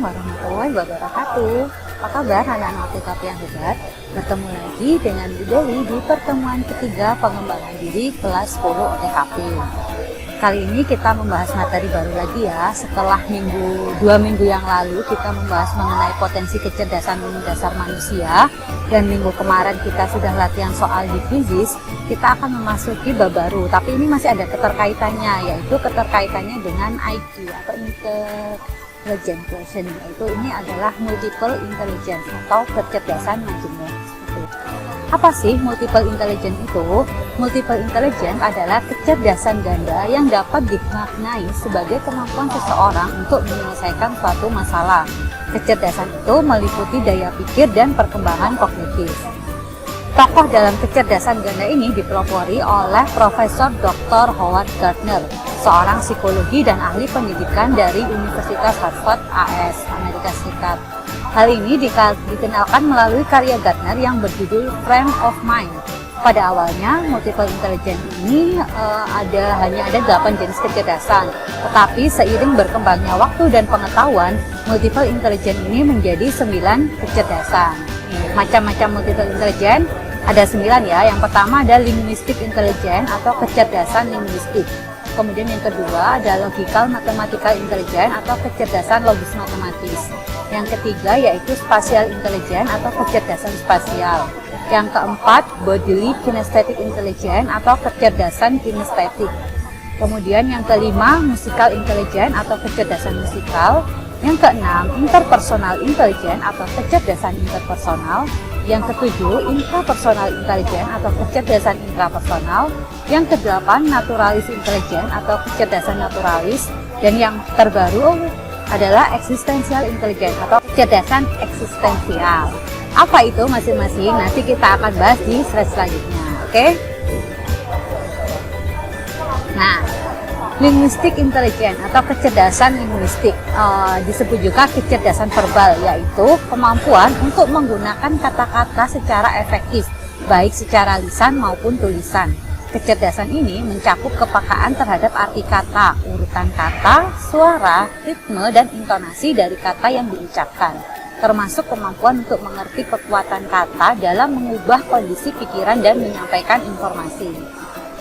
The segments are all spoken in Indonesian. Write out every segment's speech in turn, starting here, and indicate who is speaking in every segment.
Speaker 1: warahmatullahi wabarakatuh. Apa kabar anak-anak TKP yang hebat? Bertemu lagi dengan Bu Dewi di pertemuan ketiga pengembangan diri kelas 10 TKP. Kali ini kita membahas materi baru lagi ya. Setelah 2 minggu yang lalu kita membahas mengenai potensi kecerdasan dasar manusia, dan minggu kemarin kita sudah latihan soal hipnosis. Kita akan memasuki bab baru, tapi ini masih ada keterkaitannya, yaitu keterkaitannya dengan IQ atau intelligent quotient, yaitu ini adalah multiple intelligence atau kecerdasan majemuk. Apa sih multiple intelligence itu? Multiple intelligence adalah kecerdasan ganda yang dapat dimaknai sebagai kemampuan seseorang untuk menyelesaikan suatu masalah. Kecerdasan itu meliputi daya pikir dan perkembangan kognitif. Tokoh dalam kecerdasan ganda ini dipelopori oleh Profesor Dr. Howard Gardner, seorang psikologi dan ahli pendidikan dari Universitas Harvard AS, Amerika Serikat. Hal ini dikenalkan melalui karya Gardner yang berjudul Frame of Mind. Pada awalnya, multiple intelligence ini hanya ada 8 jenis kecerdasan, tetapi seiring berkembangnya waktu dan pengetahuan, multiple intelligence ini menjadi 9 kecerdasan. Macam-macam multiple intelligence ada 9 ya. Yang pertama ada linguistic intelligence atau kecerdasan linguistik. Kemudian yang kedua ada logical mathematical intelligence atau kecerdasan logis matematis. Yang ketiga yaitu spatial intelligence atau kecerdasan spasial. Yang keempat bodily kinesthetic intelligence atau kecerdasan kinestetik. Kemudian yang kelima musical intelligence atau kecerdasan musikal. Yang keenam interpersonal intelligence atau kecerdasan interpersonal. Yang ketujuh intrapersonal intelligence atau kecerdasan intrapersonal. Yang kedelapan naturalis intelligence atau kecerdasan naturalis. Dan yang terbaru adalah existential intelligence atau kecerdasan eksistensial. Apa itu masing-masing? Nanti kita akan bahas di slide selanjutnya, oke? Nah, linguistic intelligence atau kecerdasan linguistik disebut juga kecerdasan verbal, yaitu kemampuan untuk menggunakan kata-kata secara efektif, baik secara lisan maupun tulisan. Kecerdasan ini mencakup kepekaan terhadap arti kata, urutan kata, suara, ritme, dan intonasi dari kata yang diucapkan, termasuk kemampuan untuk mengerti kekuatan kata dalam mengubah kondisi pikiran dan menyampaikan informasi.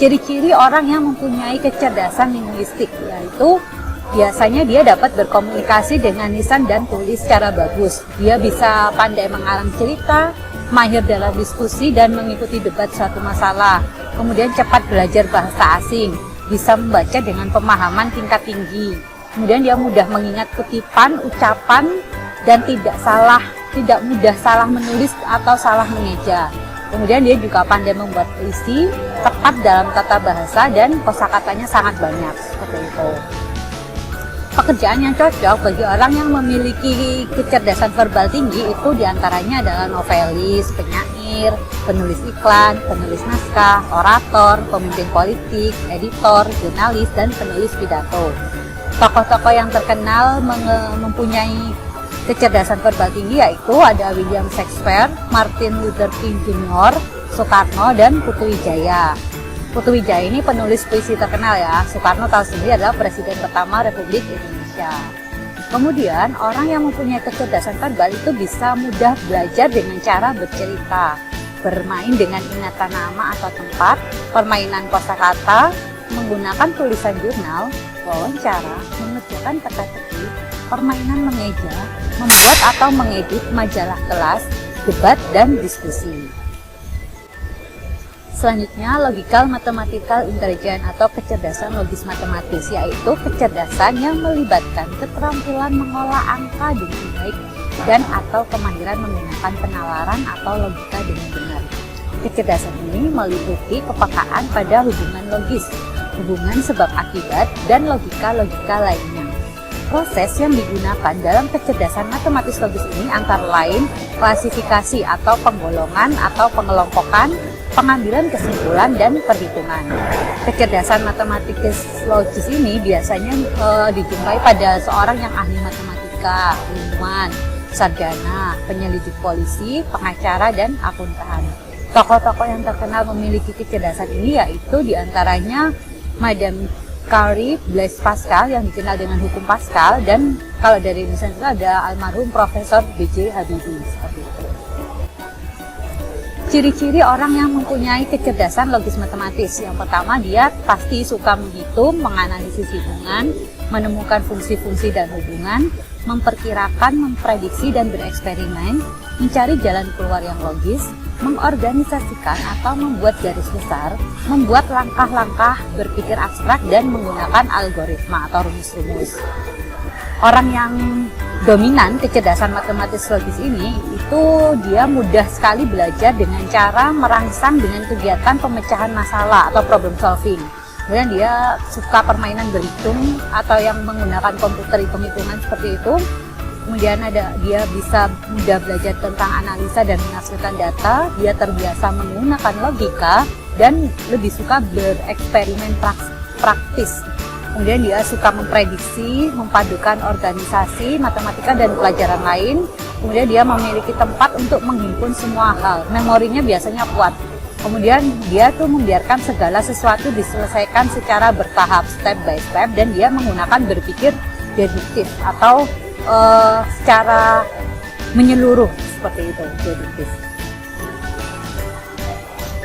Speaker 1: Ciri-ciri orang yang mempunyai kecerdasan linguistik yaitu biasanya dia dapat berkomunikasi dengan lisan dan tulis secara bagus. Dia bisa pandai mengarang cerita, mahir dalam diskusi dan mengikuti debat suatu masalah. Kemudian cepat belajar bahasa asing, bisa membaca dengan pemahaman tingkat tinggi. Kemudian dia mudah mengingat kutipan, ucapan, dan tidak mudah salah menulis atau salah mengeja. Kemudian dia juga pandai membuat puisi, tepat dalam tata bahasa, dan kosakatanya sangat banyak. Seperti itu. Pekerjaan yang cocok bagi orang yang memiliki kecerdasan verbal tinggi itu diantaranya adalah novelis, penyair, penulis iklan, penulis naskah, orator, pemimpin politik, editor, jurnalis, dan penulis pidato. Tokoh-tokoh yang terkenal mempunyai kecerdasan verbal tinggi yaitu ada William Shakespeare, Martin Luther King Jr., Soekarno, dan Putu Wijaya. Putu Wijaya ini penulis puisi terkenal ya. Soekarno tahu sendiri adalah presiden pertama Republik Indonesia. Kemudian orang yang mempunyai kecerdasan verbal itu bisa mudah belajar dengan cara bercerita, bermain dengan ingatan nama atau tempat, permainan kosakata, menggunakan tulisan jurnal, wawancara, mengerjakan teka-teki, permainan mengeja, membuat atau mengedit majalah kelas, debat, dan diskusi. Selanjutnya, logical mathematical intelligence atau kecerdasan logis matematis, yaitu kecerdasan yang melibatkan keterampilan mengolah angka dengan baik dan atau kemahiran menggunakan penalaran atau logika dengan benar. Kecerdasan ini meliputi kepekaan pada hubungan logis, hubungan sebab akibat, dan logika-logika lainnya. Proses yang digunakan dalam kecerdasan matematis logis ini antara lain klasifikasi atau penggolongan atau pengelompokan, pengambilan kesimpulan, dan perhitungan. Kecerdasan matematis logis ini biasanya dijumpai pada seorang yang ahli matematika, ilmuwan, sarjana, penyelidik polisi, pengacara, dan akuntan. Tokoh-tokoh yang terkenal memiliki kecerdasan ini yaitu diantaranya Madame Carrie Blaise Pascal yang dikenal dengan hukum Pascal, dan kalau dari Indonesia itu ada almarhum Profesor B.J. Habibie, seperti itu. Ciri-ciri orang yang mempunyai kecerdasan logis matematis. Yang pertama, dia pasti suka menghitung, menganalisis hubungan, menemukan fungsi-fungsi dan hubungan, memperkirakan, memprediksi dan bereksperimen, mencari jalan keluar yang logis, mengorganisasikan atau membuat garis besar, membuat langkah-langkah, berpikir abstrak, dan menggunakan algoritma atau rumus-rumus. Orang yang dominan kecerdasan matematis logis ini, itu dia mudah sekali belajar dengan cara merangsang dengan kegiatan pemecahan masalah atau problem solving. Kemudian dia suka permainan berhitung atau yang menggunakan komputer hitung-hitungan seperti itu. Kemudian dia bisa mudah belajar tentang analisa dan menghasilkan data. Dia terbiasa menggunakan logika dan lebih suka bereksperimen praktis. Kemudian dia suka memprediksi, mempadukan organisasi, matematika dan pelajaran lain. Kemudian dia memiliki tempat untuk menghimpun semua hal. Memorinya biasanya kuat. Kemudian dia tuh membiarkan segala sesuatu diselesaikan secara bertahap, step by step, dan dia menggunakan berpikir deduktif atau secara menyeluruh, seperti itu, deduktif.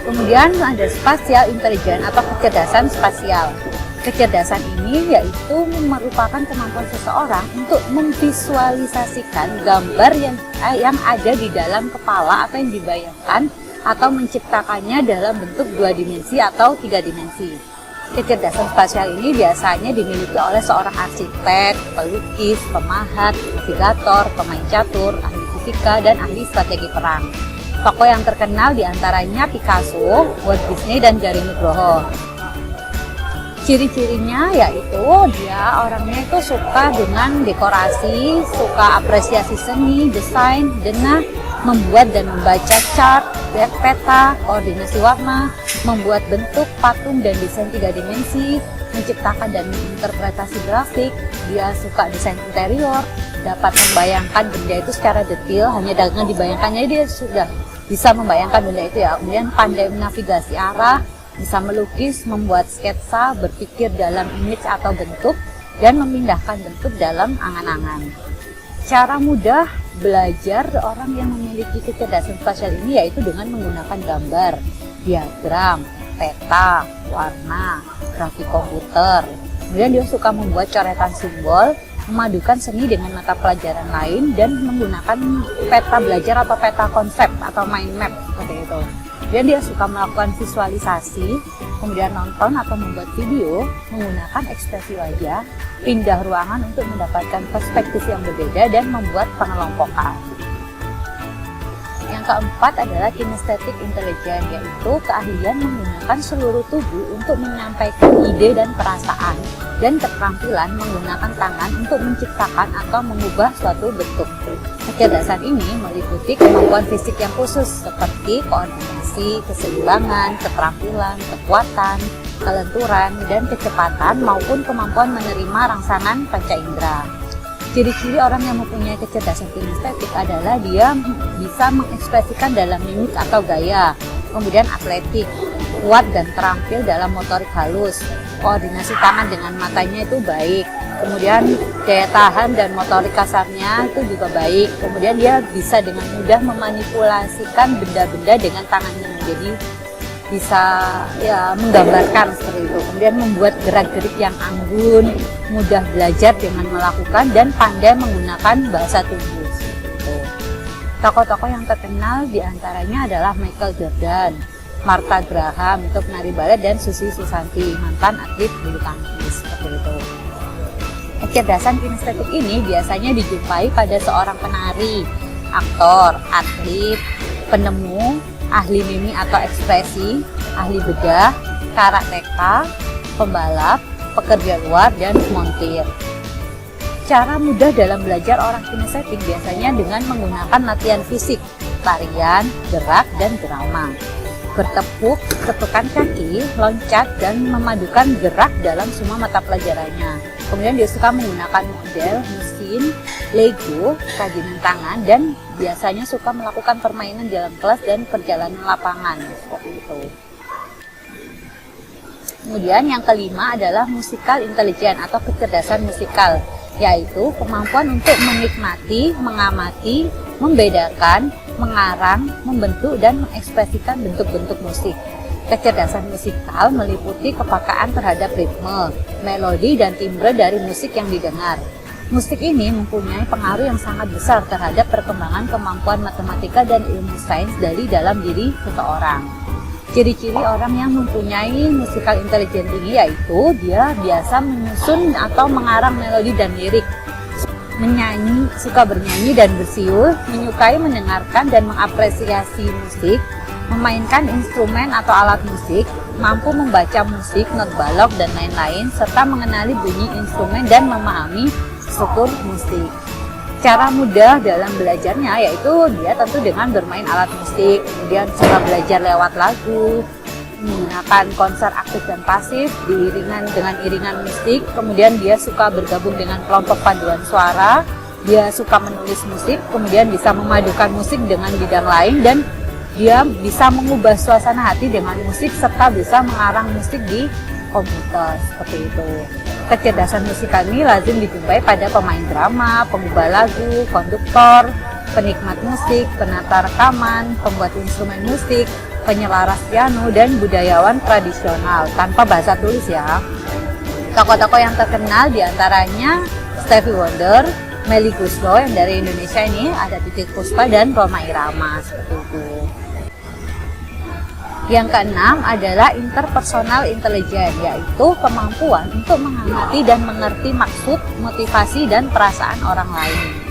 Speaker 1: Kemudian ada spatial intelligence atau kecerdasan spasial. Kecerdasan ini yaitu merupakan kemampuan seseorang untuk memvisualisasikan gambar yang ada di dalam kepala atau yang dibayangkan, atau menciptakannya dalam bentuk 2 dimensi atau 3 dimensi. Kecerdasan spasial ini biasanya dimiliki oleh seorang arsitek, pelukis, pemahat, navigator, pemain catur, ahli fisika, dan ahli strategi perang. Tokoh yang terkenal diantaranya Picasso, Walt Disney, dan Gary Nugroho. Ciri-cirinya yaitu dia orangnya itu suka dengan dekorasi, suka apresiasi seni, desain, denah, membuat dan membaca chart, peta, koordinasi warna, membuat bentuk, patung, dan desain 3 dimensi, menciptakan dan menginterpretasi grafik. Dia suka desain interior, dapat membayangkan benda itu secara detail, hanya dengan dibayangkannya dia sudah bisa membayangkan benda itu ya. Kemudian pandai menavigasi arah, bisa melukis, membuat sketsa, berpikir dalam image atau bentuk, dan memindahkan bentuk dalam angan-angan. Cara mudah belajar orang yang memiliki kecerdasan spasial ini yaitu dengan menggunakan gambar, diagram, peta, warna, grafik komputer. Kemudian dia suka membuat coretan simbol, memadukan seni dengan mata pelajaran lain, dan menggunakan peta belajar atau peta konsep atau mind map, seperti itu. Dan dia suka melakukan visualisasi, kemudian nonton atau membuat video, menggunakan ekspresi wajah, pindah ruangan untuk mendapatkan perspektif yang berbeda, dan membuat pengelompokan. Yang keempat adalah kinesthetic intelligence, yaitu keahlian menggunakan seluruh tubuh untuk menyampaikan ide dan perasaan, dan keterampilan menggunakan tangan untuk menciptakan atau mengubah suatu bentuk. Kecerdasan ini meliputi kemampuan fisik yang khusus seperti koordinasi, keseimbangan, keterampilan, kekuatan, kelenturan, dan kecepatan, maupun kemampuan menerima rangsangan panca indera. Ciri-ciri orang yang mempunyai kecerdasan kinestetik adalah dia bisa mengekspresikan dalam mimik atau gaya, kemudian atletik, kuat dan terampil dalam motorik halus, koordinasi tangan dengan matanya itu baik, kemudian daya tahan dan motorik kasarnya itu juga baik, kemudian dia bisa dengan mudah memanipulasikan benda-benda dengan tangannya, jadi bisa ya menggambarkan seperti itu, kemudian membuat gerak-gerik yang anggun, mudah belajar dengan melakukan, dan pandai menggunakan bahasa tubuh. Tokoh-tokoh yang terkenal diantaranya adalah Michael Jordan, Martha Graham untuk penari balet, dan Susi Susanti, mantan atlet bulu tangkis, seperti itu. Kecerdasan kinestetik ini biasanya dijumpai pada seorang penari, aktor, atlet, penemu, ahli mimi atau ekspresi, ahli bedah, karateka, pembalap, pekerja luar, dan montir. Cara mudah dalam belajar orang kinestetik biasanya dengan menggunakan latihan fisik, tarian, gerak, dan drama. Bertepuk, tepukan kaki, loncat, dan memadukan gerak dalam semua mata pelajarannya. Kemudian dia suka menggunakan model, mesin, Lego, kerajinan tangan, dan biasanya suka melakukan permainan dalam kelas dan perjalanan lapangan, seperti itu. Kemudian yang kelima adalah musical intelligence atau kecerdasan musikal, yaitu kemampuan untuk menikmati, mengamati, membedakan, mengarang, membentuk, dan mengekspresikan bentuk-bentuk musik. Kecerdasan musikal meliputi kepekaan terhadap ritme, melodi, dan timbre dari musik yang didengar. Musik ini mempunyai pengaruh yang sangat besar terhadap perkembangan kemampuan matematika dan ilmu sains dari dalam diri seseorang. Ciri-ciri orang yang mempunyai musical intelligence tinggi yaitu dia biasa menyusun atau mengarang melodi dan lirik, menyanyi, suka bernyanyi dan bersiul, menyukai mendengarkan dan mengapresiasi musik, memainkan instrumen atau alat musik, mampu membaca musik, not balok, dan lain-lain, serta mengenali bunyi instrumen dan memahami struktur musik. Cara mudah dalam belajarnya yaitu dia tentu dengan bermain alat musik, kemudian suka belajar lewat lagu, menggunakan konser aktif dan pasif diiringan dengan iringan musik, kemudian dia suka bergabung dengan kelompok paduan suara, dia suka menulis musik, kemudian bisa memadukan musik dengan bidang lain, dan dia bisa mengubah suasana hati dengan musik serta bisa mengarang musik di komputer, seperti itu. Kecerdasan musikal ini lazim dijumpai pada pemain drama, pengubah lagu, konduktor, penikmat musik, penata rekaman, pembuat instrumen musik, penyelaras piano, dan budayawan tradisional tanpa bahasa tulis ya. Tokoh-tokoh yang terkenal diantaranya Stevie Wonder, Melly Goeslaw yang dari Indonesia ini, ada Titiek Puspa dan Rhoma Irama, seperti itu. Yang keenam adalah interpersonal intelligence, yaitu kemampuan untuk mengamati dan mengerti maksud, motivasi, dan perasaan orang lain.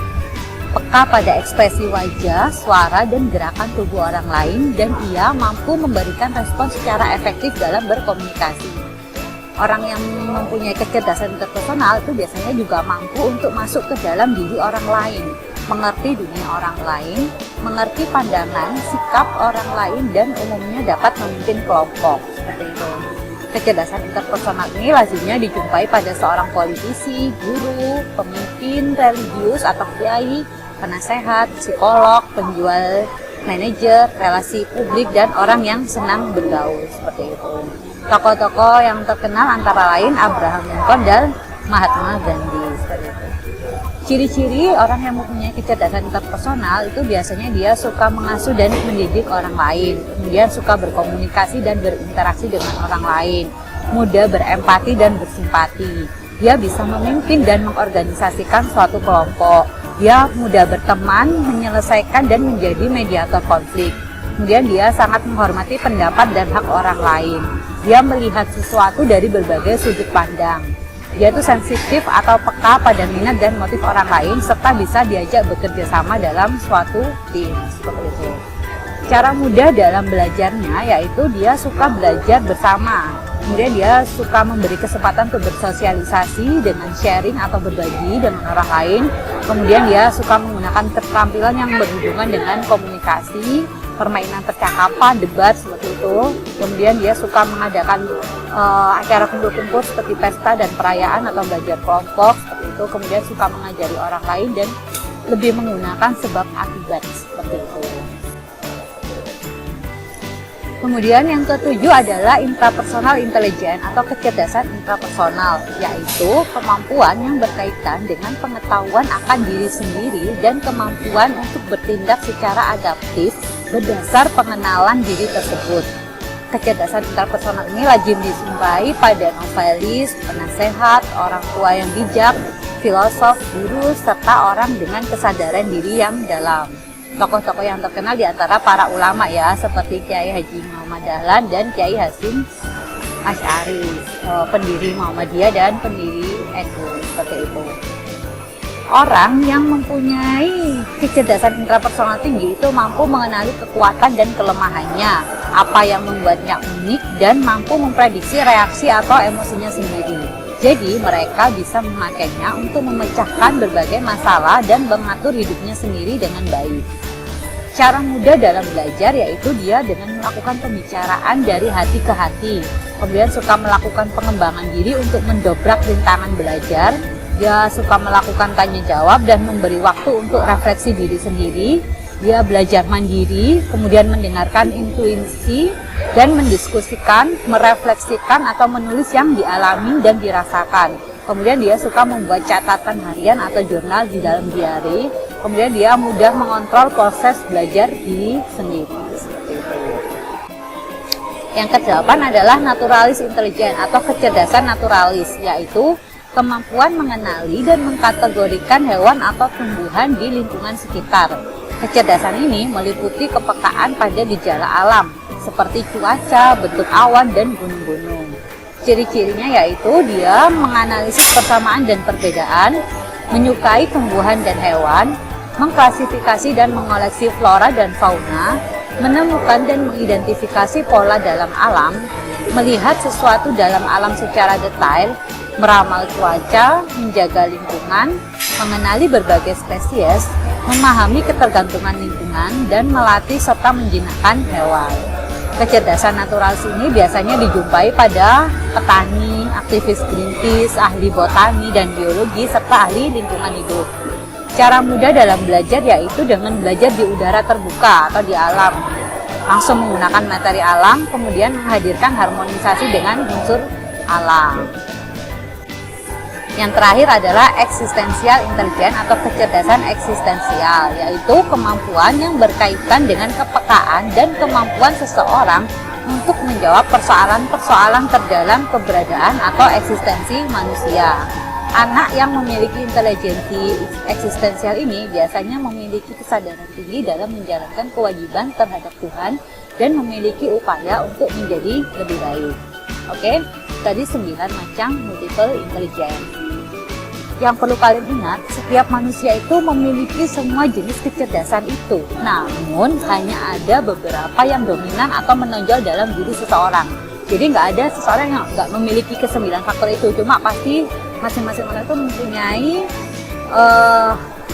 Speaker 1: Peka pada ekspresi wajah, suara, dan gerakan tubuh orang lain, dan ia mampu memberikan respon secara efektif dalam berkomunikasi. Orang yang mempunyai kecerdasan interpersonal itu biasanya juga mampu untuk masuk ke dalam diri orang lain, mengerti dunia orang lain, mengerti pandangan, sikap orang lain, dan umumnya dapat memimpin kelompok, seperti itu. Kecerdasan interpersonal ini lazimnya dijumpai pada seorang politisi, guru, pemimpin religius atau kiai, penasehat, psikolog, penjual, manajer, relasi publik, dan orang yang senang bergaul, seperti itu. Tokoh-tokoh yang terkenal antara lain Abraham Lincoln dan Mahatma Gandhi, seperti itu. Ciri-ciri orang yang mempunyai kecerdasan interpersonal itu biasanya dia suka mengasuh dan mendidik orang lain, kemudian suka berkomunikasi dan berinteraksi dengan orang lain, mudah berempati dan bersimpati. Dia bisa memimpin dan mengorganisasikan suatu kelompok. Dia mudah berteman, menyelesaikan dan menjadi mediator konflik. Kemudian dia sangat menghormati pendapat dan hak orang lain. Dia melihat sesuatu dari berbagai sudut pandang. Dia itu sensitif atau peka pada minat dan motif orang lain, serta bisa diajak bekerja sama dalam suatu tim, seperti itu. Cara mudah dalam belajarnya yaitu dia suka belajar bersama. Kemudian dia suka memberi kesempatan untuk bersosialisasi dengan sharing atau berbagi dengan orang lain. Kemudian dia suka menggunakan keterampilan yang berhubungan dengan komunikasi, permainan percakapan, debat, seperti itu. Kemudian dia suka mengadakan acara kumpul-kumpul seperti pesta dan perayaan atau belajar kelompok, seperti itu. Kemudian suka mengajari orang lain dan lebih menggunakan sebab akibat, seperti itu. Kemudian yang ketujuh adalah intrapersonal intelligence atau kecerdasan intrapersonal, yaitu kemampuan yang berkaitan dengan pengetahuan akan diri sendiri dan kemampuan untuk bertindak secara adaptif berdasar pengenalan diri tersebut. Kecerdasan intrapersonal ini lazim dijumpai pada novelis, penasehat, orang tua yang bijak, filosof, guru, serta orang dengan kesadaran diri yang dalam. Tokoh-tokoh yang terkenal diantara para ulama ya, seperti Kiai Haji Muhammad Dahlan dan Kiai Hasyim Asy'ari, pendiri Muhammadiyah dan pendiri NU, seperti itu. Orang yang mempunyai kecerdasan intrapersonal tinggi itu mampu mengenali kekuatan dan kelemahannya, apa yang membuatnya unik, dan mampu memprediksi reaksi atau emosinya sendiri. Jadi mereka bisa memakainya untuk memecahkan berbagai masalah dan mengatur hidupnya sendiri dengan baik. Cara mudah dalam belajar yaitu dia dengan melakukan pembicaraan dari hati ke hati. Kemudian suka melakukan pengembangan diri untuk mendobrak rintangan belajar. Dia suka melakukan tanya jawab dan memberi waktu untuk refleksi diri sendiri. Dia belajar mandiri, kemudian mendengarkan intuisi, dan mendiskusikan, merefleksikan atau menulis yang dialami dan dirasakan. Kemudian dia suka membuat catatan harian atau jurnal di dalam diary. Kemudian dia mudah mengontrol proses belajar diri sendiri. Yang kedelapan adalah naturalis intelijen atau kecerdasan naturalis, yaitu kemampuan mengenali dan mengkategorikan hewan atau tumbuhan di lingkungan sekitar. Kecerdasan ini meliputi kepekaan pada gejala alam, seperti cuaca, bentuk awan, dan gunung-gunung. Ciri-cirinya yaitu dia menganalisis persamaan dan perbedaan, menyukai tumbuhan dan hewan, mengklasifikasi dan mengoleksi flora dan fauna, menemukan dan mengidentifikasi pola dalam alam, melihat sesuatu dalam alam secara detail, meramal cuaca, menjaga lingkungan, mengenali berbagai spesies, memahami ketergantungan lingkungan, dan melatih serta menjinakkan hewan. Kecerdasan naturalis ini biasanya dijumpai pada petani, aktivis Greenpeace, ahli botani dan biologi, serta ahli lingkungan hidup. Cara mudah dalam belajar yaitu dengan belajar di udara terbuka atau di alam. Langsung menggunakan materi alam, kemudian menghadirkan harmonisasi dengan unsur alam. Yang terakhir adalah eksistensial intelijen atau kecerdasan eksistensial, yaitu kemampuan yang berkaitan dengan kepekaan dan kemampuan seseorang untuk menjawab persoalan-persoalan terdalam keberadaan atau eksistensi manusia. Anak yang memiliki intelijensi eksistensial ini biasanya memiliki kesadaran tinggi dalam menjalankan kewajiban terhadap Tuhan dan memiliki upaya untuk menjadi lebih baik. Oke, tadi 9 macam multiple intelligence. Yang perlu kalian ingat, setiap manusia itu memiliki semua jenis kecerdasan itu. Namun, hanya ada beberapa yang dominan atau menonjol dalam diri seseorang. Jadi nggak ada seseorang yang nggak memiliki ke-9 faktor itu. Cuma pasti masing-masing orang itu mempunyai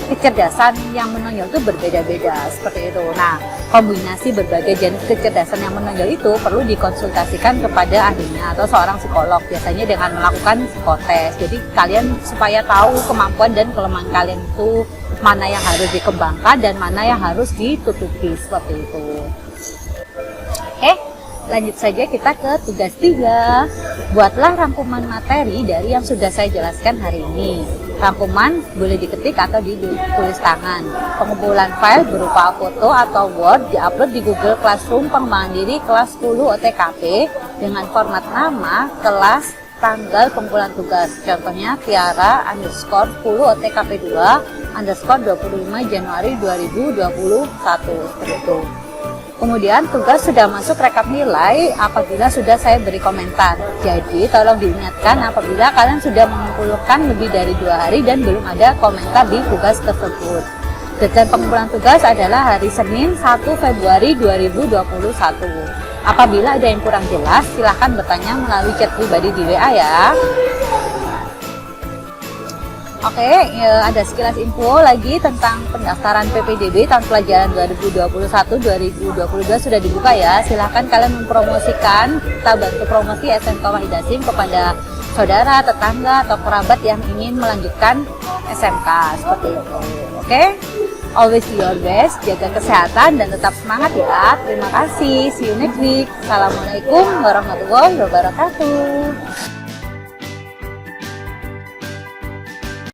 Speaker 1: kecerdasan yang menonjol itu berbeda-beda seperti itu. Nah, kombinasi berbagai jenis kecerdasan yang menonjol itu perlu dikonsultasikan kepada ahlinya atau seorang psikolog, biasanya dengan melakukan psikotes. Jadi kalian supaya tahu kemampuan dan kelemahan kalian itu mana yang harus dikembangkan dan mana yang harus ditutupi seperti itu. Oke, lanjut saja kita ke tugas 3. Buatlah rangkuman materi dari yang sudah saya jelaskan hari ini. Rangkuman boleh diketik atau ditulis tangan. Pengumpulan file berupa foto atau Word diupload di Google Classroom pengembangan diri kelas 10 OTKP dengan format nama, kelas, tanggal pengumpulan tugas. Contohnya Tiara _10 OTKP 2 _25 Januari 2021 seperti itu. Kemudian tugas sudah masuk rekap nilai apabila sudah saya beri komentar. Jadi tolong diingatkan apabila kalian sudah mengumpulkan lebih dari 2 hari dan belum ada komentar di tugas tersebut. Deadline pengumpulan tugas adalah hari Senin 1 Februari 2021. Apabila ada yang kurang jelas, silahkan bertanya melalui chat pribadi di WA ya. Oke, ada sekilas info lagi tentang pendaftaran PPDB tahun pelajaran 2021-2022 sudah dibuka ya. Silahkan kalian mempromosikan, kita bantu promosi SMK Wahid Hasyim kepada saudara, tetangga, atau kerabat yang ingin melanjutkan SMK seperti itu. Oke, always do your best, jaga kesehatan dan tetap semangat ya. Terima kasih, see you next week. Assalamualaikum warahmatullahi wabarakatuh.